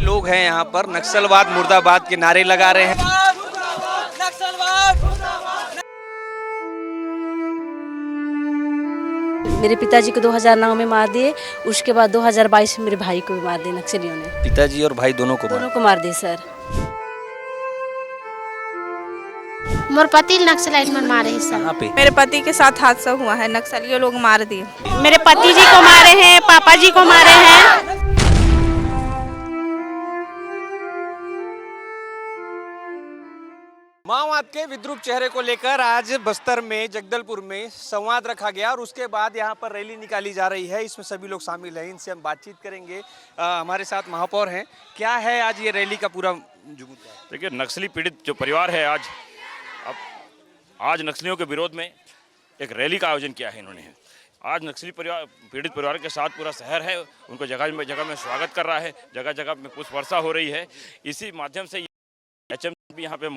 लोग हैं यहाँ पर नक्सलवाद मुर्दाबाद के नारे लगा रहे हैं। मेरे पिताजी को 2009 में मार दिए, उसके बाद 2022 में मेरे भाई को भी मार दिए नक्सलियों ने। पिताजी और भाई दोनों को मार दिए सर। मोर पति नक्सलाइट में मारे हैं सर। कहाँ पे? मेरे पति के साथ हादसा हुआ है, नक्सलियों लोग मार दिए। मेरे पति जी को मारे हैं, पापा जी को मारे हैं। माओवाद के विद्रूप चेहरे को लेकर आज बस्तर में जगदलपुर में संवाद रखा गया और उसके बाद यहाँ पर रैली निकाली जा रही है। इसमें सभी लोग शामिल हैं, इनसे हम बातचीत करेंगे। हमारे साथ महापौर हैं। क्या है आज ये रैली का पूरा जुगुत? देखिए, नक्सली पीड़ित जो परिवार है आज नक्सलियों के विरोध में एक रैली का आयोजन किया है इन्होंने। आज नक्सली पीड़ित परिवार के साथ पूरा शहर है, उनको जगह में स्वागत कर रहा है, जगह जगह में पुष्प वर्षा हो रही है। इसी माध्यम से HM भी यहाँ पे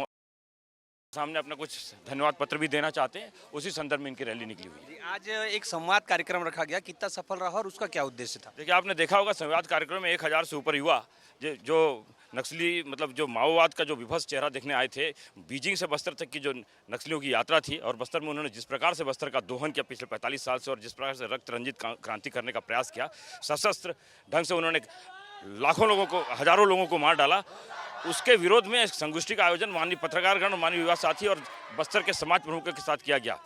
सामने अपना कुछ धन्यवाद पत्र भी देना चाहते हैं। उसी संदर्भ में इनकी रैली निकली हुई है। आज एक संवाद कार्यक्रम रखा गया, कितना सफल रहा और उसका क्या उद्देश्य था? देखिए, आपने देखा होगा संवाद कार्यक्रम में 1000 से ऊपर युवा जो नक्सली जो माओवाद का जो विभत्स चेहरा देखने आए थे। बीजिंग से बस्तर तक की जो नक्सलियों की यात्रा थी और बस्तर में उन्होंने जिस प्रकार से बस्तर का दोहन किया पिछले 45 साल से और जिस प्रकार से रक्त रंजित क्रांति करने का प्रयास किया, सशस्त्र ढंग से उन्होंने लाखों लोगों को, हजारों लोगों को मार डाला। उसके विरोध में संगोष्ठी का आयोजन माननीय पत्रकारगण और माननीय युवा साथी और बस्तर के समाज प्रमुखों के साथ किया गया।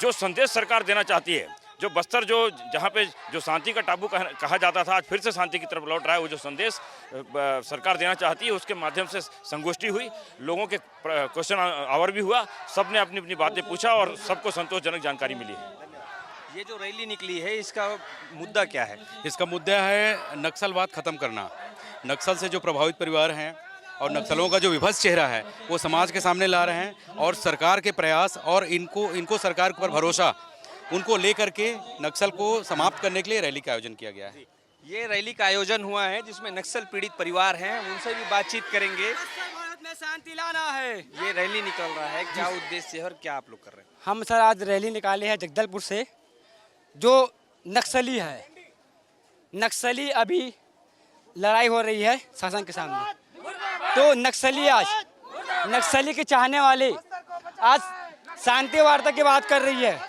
जो संदेश सरकार देना चाहती है, जो बस्तर जहाँ पे जो शांति का टापू कहा जाता था, आज फिर से शांति की तरफ लौट रहा है। वो जो संदेश सरकार देना चाहती है, उसके माध्यम से संगोष्ठी हुई, लोगों के क्वेश्चन आवर भी हुआ, सबने अपनी अपनी बातें पूछा और सबको संतोषजनक जानकारी मिली है। ये जो रैली निकली है, इसका मुद्दा क्या है? इसका मुद्दा है नक्सलवाद खत्म करना। नक्सल से जो प्रभावित परिवार हैं और नक्सलों का जो विभत्स चेहरा है वो समाज के सामने ला रहे हैं और सरकार के प्रयास और इनको सरकार पर भरोसा, उनको लेकर के नक्सल को समाप्त करने के लिए रैली का आयोजन किया गया है। ये रैली का आयोजन हुआ है जिसमें नक्सल पीड़ित परिवार हैं, उनसे भी बातचीत करेंगे। में शांति लाना है, ये रैली निकल रहा है, क्या उद्देश्य है और क्या आप लोग कर रहे हैं? हम सर आज रैली निकाले हैं जगदलपुर से। जो नक्सली है, नक्सली अभी लड़ाई हो रही है शासन के सामने, तो नक्सली के चाहने वाले आज शांति वार्ता की बात कर रही है।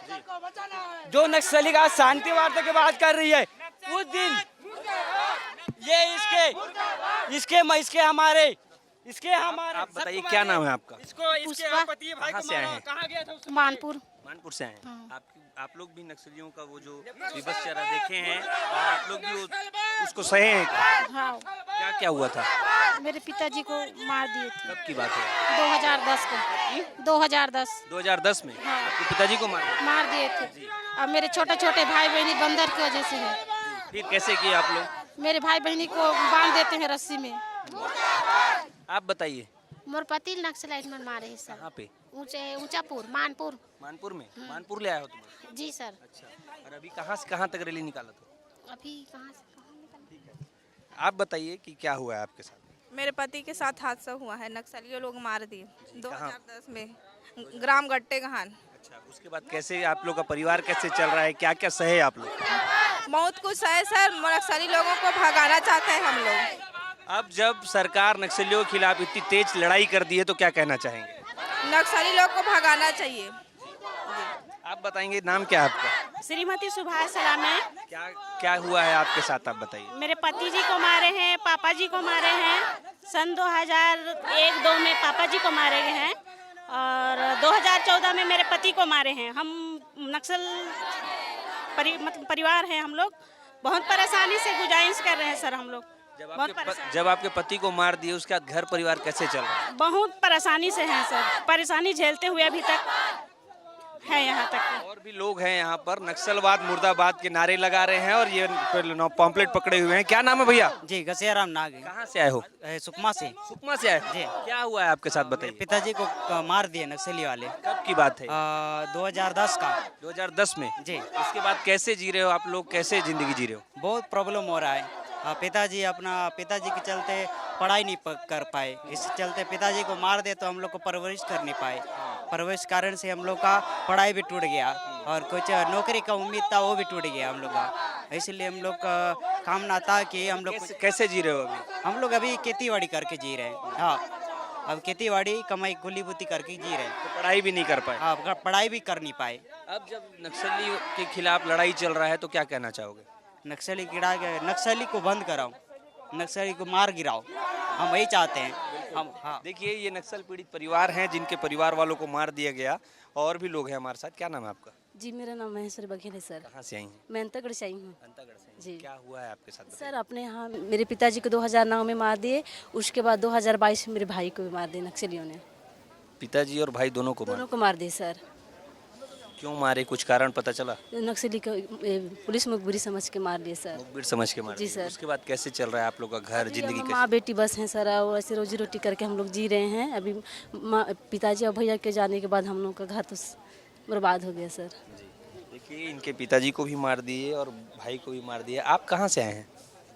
जो नक्सली का शांति वार्ता की बात कर रही है, उस दिन ये इसके हमारे आप बताइए, क्या नाम है आपका? इसके पति भाई कहाँ से आए हैं? कहाँ गया था? मानपुर से आए हैं। आप लोग भी नक्सलियों का वो जो विभत्स चेहरा देखे हैं और आप लोग भी उसको सहे हैं? हाँ। क्या क्या हुआ था? मेरे पिताजी को मार दिए थे। कब की बात है? 2010 को। 2010 में आपके पिताजी को मार दिए थे। अब मेरे छोटे छोटे भाई बहनी बंदर की वजह से है। फिर कैसे किए आप लोग? मेरे भाई बहनी को बांध देते हैं रस्सी में। आप बताइए। मोर पति नक्सलाइट में मारे हैं सर। कहाँ पे? ऊंचापुर, मानपुर में। मानपुर ले आए हो तुम? जी सर। अच्छा, और अभी कहाँ से कहाँ तक रैली निकाला था? अभी कहाँ से कहाँ निकला? आप बताइए कि क्या हुआ है आपके साथ? मेरे पति के साथ हादसा हुआ है, नक्सलियों लोग मार दिए 2010 में ग्राम गट्टे गहान। अच्छा, उसके बाद कैसे आप लोग का परिवार कैसे चल रहा है, क्या क्या सहे आप लोग? बहुत कुछ है सर, नक्सली लोगों को भगाना चाहते हैं हम लोग। अब जब सरकार नक्सलियों के खिलाफ इतनी तेज लड़ाई कर दी है तो क्या कहना चाहेंगे? नक्सली लोग को भगाना चाहिए। आप बताएंगे, नाम क्या है आपका? श्रीमती सुभाष सलामे। क्या क्या हुआ है आपके साथ, आप बताइए। मेरे पति जी को मारे हैं, पापा जी को मारे हैं। सन 2001-2 में पापा जी को मारे गए हैं और 2014 में मेरे पति को मारे हैं। हम नक्सल परिवार हैं, हम लोग बहुत परेशानी से गुजारिश कर रहे हैं सर। हम लोग जब आपके पति को मार दिए, उसके बाद घर परिवार कैसे चल रहा है? बहुत परेशानी से हैं सर, परेशानी झेलते हुए अभी तक है यहाँ तक। और भी लोग हैं यहाँ पर, नक्सलवाद मुर्दाबाद के नारे लगा रहे हैं और ये पॉम्पलेट पकड़े हुए हैं। क्या नाम है भैया? जी गसेराम नाग। कहाँ से आए हो? सुकमा से। सुकमा से आए जी। क्या हुआ है आपके साथ, बताइए। पिताजी को मार दिए नक्सली वाले। कब की बात है? 2010 का। 2010 में? जी। उसके बाद कैसे जी रहे हो आप लोग, कैसे जिंदगी जी रहे हो? बहुत प्रॉब्लम हो रहा है। पिताजी के चलते पढ़ाई नहीं कर पाए, इस चलते पिताजी को मार दे तो हम लोग को परवरिश कर नहीं पाए। परवरिश कारण से हम लोग का पढ़ाई भी टूट गया। और कुछ नौकरी का उम्मीद था वो भी टूट गया हम लोग का। इसलिए हम लोग का कामना था कि हम लोग कैसे जी रहे हो अभी? हम लोग अभी खेतीबाड़ी करके जी रहे हैं। हाँ, अब खेतीबाड़ी कमाई गुली बुती करके जी रहे हैं। तो पढ़ाई भी नहीं कर पाए? हाँ, पढ़ाई भी कर नहीं पाए। अब जब नक्सलियों के खिलाफ लड़ाई चल रहा है तो क्या कहना चाहोगे? नक्सली को बंद कराओ, नक्सली को मार गिराओ, हम वही चाहते हैं हम। हाँ, देखिए ये नक्सल पीड़ित परिवार हैं जिनके परिवार वालों को मार दिया गया। और भी लोग हैं हमारे साथ। क्या नाम है आपका? जी मेरा नाम महेश्वरी बघेल है सर। कहाँ से आई हैं? मैं अंतागढ़ से आई हूँ। अंतागढ़ से। जी। क्या हुआ है आपके साथ? सर अपने यहाँ मेरे पिताजी को 2009 में मार दिए, उसके बाद 2022 में मेरे भाई को भी मार दिए नक्सलियों ने। पिताजी और भाई दोनों को दोनों को मार दिए सर। क्यों मारे, कुछ कारण पता चला? नक्सली को पुलिस मुखबिरी समझ के मार दिए सर। मुखबिर समझ के मार जी दिए। सर। उसके बाद कैसे चल रहा है आप लोग का घर, जिंदगी हम कैसे? माँ बेटी बस हैं सर, और ऐसे रोजी रोटी करके हम लोग जी रहे हैं। अभी पिताजी और भैया के जाने के बाद हम लोग का घर तो बर्बाद हो गया सर। देखिए इनके पिताजी को भी मार दिए और भाई को भी मार दिए। आप कहाँ से आए हैं?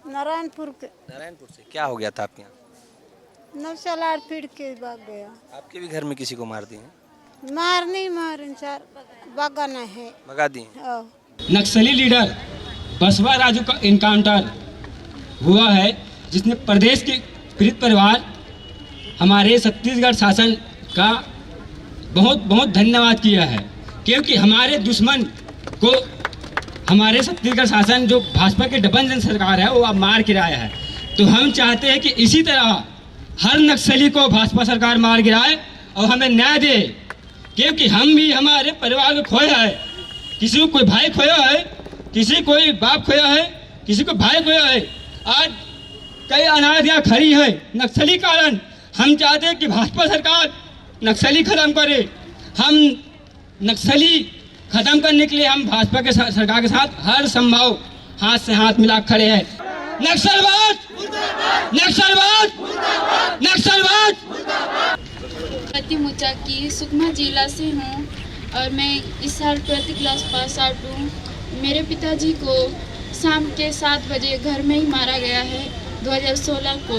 नारायणपुर के। नारायणपुर से। क्या हो गया था आपके यहाँ? नक्सल आर पीट के भाग गया। आपके भी घर में किसी को मार दिए हैं? मार नहीं मारे सर, बगन है। भगा दिए? नक्सली लीडर बसवा राजू का इनकाउंटर हुआ है, जिसने प्रदेश के पीड़ित परिवार हमारे छत्तीसगढ़ शासन का बहुत बहुत धन्यवाद किया है, क्योंकि हमारे दुश्मन को हमारे छत्तीसगढ़ शासन जो भाजपा के डबल सरकार है वो अब मार गिराया है। तो हम चाहते हैं कि इसी तरह हर नक्सली को भाजपा सरकार मार गिराए और हमें न्याय दे, क्योंकि हम भी हमारे परिवार को खोया है। किसी को कोई भाई खोया है, किसी कोई बाप खोया है, किसी को भाई खोया है। आज कई अनाथियाँ खड़ी हैं नक्सली कारण। हम चाहते हैं कि भाजपा सरकार नक्सली खत्म करे। हम नक्सली खत्म करने के लिए हम भाजपा के सरकार के साथ हर संभव हाथ से हाथ मिला खड़े हैं। नक्सलवाद, नक्सलवाद, नक्सलवाद। मुचा की सुकमा जिला से हूँ और मैं इस साल 12th क्लास पास आउट हूँ। मेरे पिताजी को शाम के 7 बजे घर में ही मारा गया है 2016 को।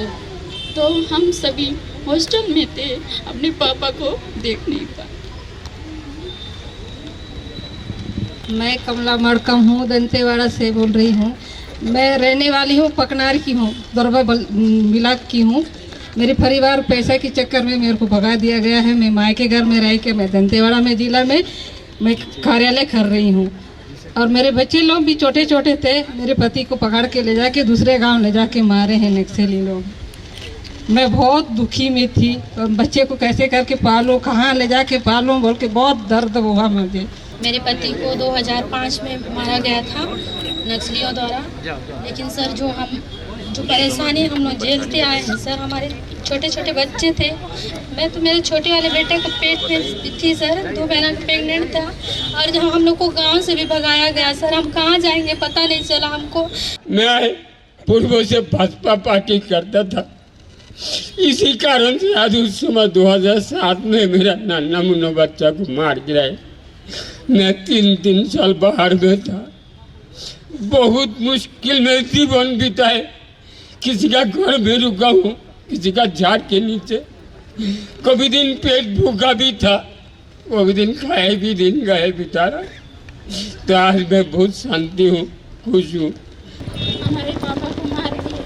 तो हम सभी हॉस्टल में थे, अपने पापा को देख नहीं पाए। मैं कमला मड़कम हूँ, दंतेवाड़ा से बोल रही हूँ। मैं रहने वाली हूँ पकनार की हूँ, दरबा मिलाक की हूँ। मेरे परिवार पैसा के चक्कर में मेरे को भगा दिया गया है। मैं मायके घर में रह के मैं दंतेवाड़ा में जिला में मैं कार्यालय कर रही हूँ। और मेरे बच्चे लोग भी छोटे छोटे थे। मेरे पति को पकड़ के ले जाके दूसरे गांव ले जाके मारे हैं नक्सली लोग। मैं बहुत दुखी में थी और बच्चे को कैसे करके पालूं, कहाँ ले जाके पालूं बोल के बहुत दर्द हुआ मुझे। मेरे पति को 2005 में मारा गया था नक्सलियों द्वारा। लेकिन सर जो परेशानी हम लोग झेलते आए हैं सर, हमारे छोटे छोटे बच्चे थे। मैं तो मेरे छोटे वाले बेटे को पेट में थी सर, 2 महीना प्रेग्नेंट था। और जब हम लोग को गांव से भी भगाया गया सर, हम कहाँ जाएंगे पता नहीं चला हमको। मैं पूर्व से भाजपा पार्टी करता था, इसी कारण से आज उस समय 2007 में मेरा नाना मुन्ना बच्चा को मार गिराए। मैं 3 साल बाहर में था, बहुत मुश्किल में जीवन बिताए। किसी का घर में रुका हूँ, किसी का झाड़ के नीचे। कभी दिन पेट भूखा भी था, कभी दिन खाए भी दिन गए बितारा। तो आज मैं बहुत शांति हूँ, खुश हूँ। हमारे पापा को मार दिए।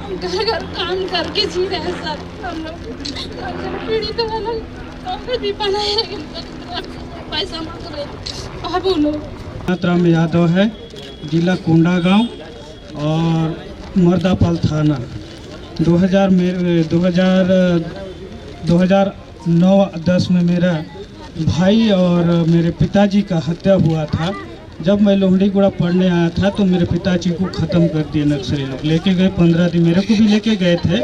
हम घर काम करके जी रहे हैं सर। हम लोग पीड़ित वाला कागज भी बनाए, पैसा मांग रहे बाबू लोग। राम यादव है, जिला कोंडा गांव और मर्दापाल थाना। 2009-10 में मेरा भाई और मेरे पिताजी का हत्या हुआ था। जब मैं लोहड़ीगुड़ा पढ़ने आया था तो मेरे पिताजी को ख़त्म कर दिए नक्सली लोग। लेके गए 15 दिन, मेरे को भी लेके गए थे।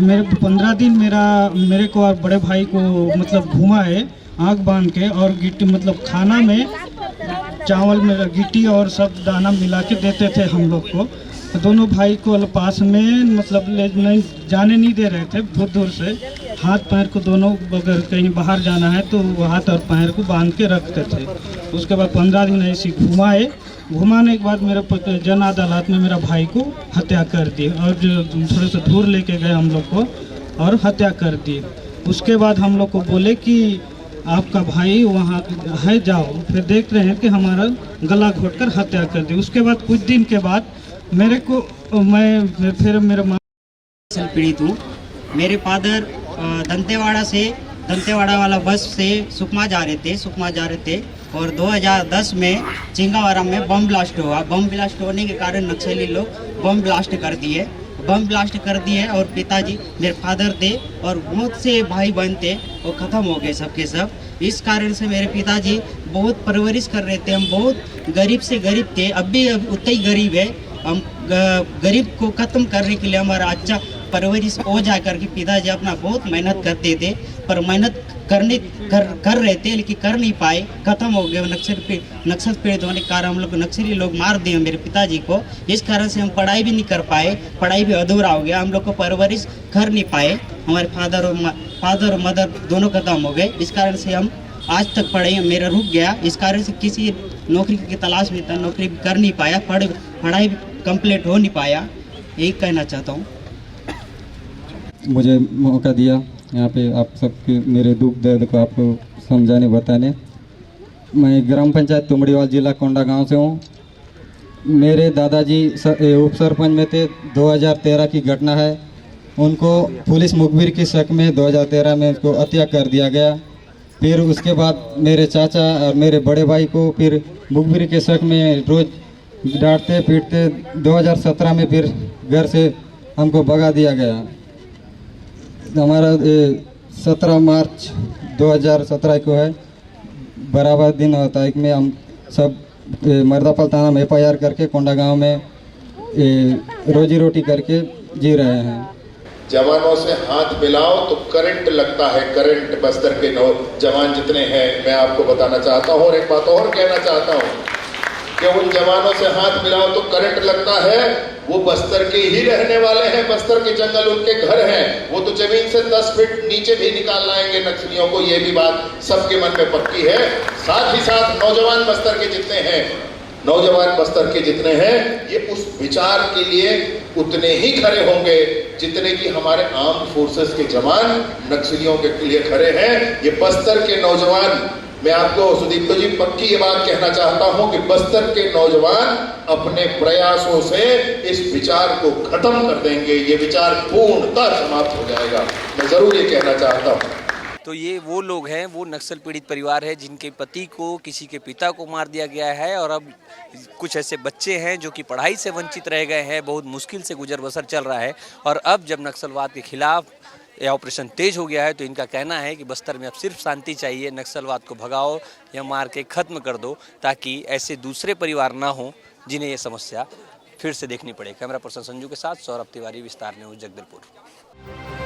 मेरे 15 दिन मेरे को और बड़े भाई को मतलब घुमाए आँख बांध के, और गिट्टी मतलब खाना में चावल में गिट्टी और सब दाना मिला के देते थे हम लोग को। दोनों भाई को पास में मतलब जाने नहीं दे रहे थे, बहुत दूर से हाथ पैर को दोनों अगर कहीं बाहर जाना है तो हाथ और पैर को बांध के रखते थे। उसके बाद 15 दिन ऐसे घुमाए घुमाने के बाद मेरे जन अदालत में मेरा भाई को हत्या कर दी और जो थोड़े से दूर लेके गए हम लोग को और हत्या कर दी। उसके बाद हम लोग को बोले कि आपका भाई वहाँ है, जाओ। फिर देख रहे हैं कि हमारा गला घोटकर हत्या कर दी। उसके बाद कुछ दिन के बाद मेरे को फिर मेरे माँ पीड़ित हूँ। मेरे फादर दंतेवाड़ा वाला बस से सुकमा जा रहे थे और 2010 में चिंगावारा में बम ब्लास्ट हुआ। बम ब्लास्ट होने के कारण नक्सली लोग बम ब्लास्ट कर दिए और पिताजी मेरे फादर थे और बहुत से भाई बहन थे, वो ख़त्म हो गए सबके सब। इस कारण से मेरे पिताजी बहुत परवरिश कर रहे थे। हम बहुत गरीब से गरीब थे, अब उतना ही गरीब है। हम गरीब को ख़त्म करने के लिए हमारा अच्छा परवरिश हो जा करके पिताजी अपना बहुत मेहनत करते थे, पर मेहनत कर रहे थे लेकिन कर नहीं पाए, ख़त्म हो गए। नक्सल पीड़ित होने के कारण हम लोग नक्सली लोग मार दिए मेरे पिताजी को। इस कारण से हम पढ़ाई भी नहीं कर पाए, पढ़ाई भी अधूरा हो गया। हम लोग को परवरिश कर नहीं पाए, हमारे फादर और मदर दोनों ख़त्म हो गए। इस कारण से हम आज तक पढ़ाई मेरा रुक गया। इस कारण से किसी नौकरी की तलाश में था, नौकरी भी कर नहीं पाया, पढ़ाई भी कंप्लीट हो नहीं पाया। यही कहना चाहता हूँ। मुझे मौका दिया यहाँ पे आप सबके मेरे दुख दर्द को आपको समझाने बताने। मैं ग्राम पंचायत तुमड़ीवाल जिला कोंडा गांव से हूँ। मेरे दादाजी उप सरपंच में थे। 2013 की घटना है। उनको पुलिस मुखबिर की शक में 2013 में उसको हत्या कर दिया गया। फिर उसके बाद मेरे चाचा और मेरे बड़े भाई को फिर मुखबिर के शक में रोज़ डांटते पीटते 2017 में फिर घर से हमको भगा दिया गया। हमारा 17 मार्च 2017 को है, बराबर दिन होता है में हम सब मर्दापाल थाना में FIR करके कोंडा गांव में रोजी रोटी करके जी रहे हैं। जवानों से हाथ मिलाओ तो करंट लगता है। करंट बस्तर के जवान जितने हैं, मैं आपको बताना चाहता हूँ और एक बात और कहना चाहता हूँ कि उन जवानों से हाथ मिलाओ तो करंट लगता है। वो बस्तर के ही रहने वाले हैं, बस्तर के जंगल उनके घर हैं। वो तो जमीन से 10 फीट नीचे भी निकाल लाएंगे नक्सलियों को, ये भी बात सबके मन में पक्की है। साथ ही साथ नौजवान बस्तर के जितने हैं ये उस विचार के लिए उतने ही खड़े होंगे जितने कि हमारे आर्म फोर्सेस के जवान नक्सलियों के लिए खड़े हैं। ये बस्तर के नौजवान, मैं आपको सुदीप्तो जी पक्की ये बात कहना चाहता हूं कि बस्तर के नौजवान अपने प्रयासों से इस विचार को खत्म कर देंगे। ये विचार पूर्णतः समाप्त हो जाएगा, मैं जरूर ये कहना चाहता हूं। तो ये वो लोग हैं, वो नक्सल पीड़ित परिवार है जिनके पति को, किसी के पिता को मार दिया गया है और अब कुछ ऐसे बच्चे हैं जो कि पढ़ाई से वंचित रह गए हैं। बहुत मुश्किल से गुजर बसर चल रहा है और अब जब नक्सलवाद के खिलाफ यह ऑपरेशन तेज हो गया है तो इनका कहना है कि बस्तर में अब सिर्फ शांति चाहिए, नक्सलवाद को भगाओ या मार के ख़त्म कर दो ताकि ऐसे दूसरे परिवार ना हो जिन्हें ये समस्या फिर से देखनी पड़े। कैमरा पर्सन संजू के साथ सौरभ तिवारी, विस्तार न्यूज़, जगदलपुर।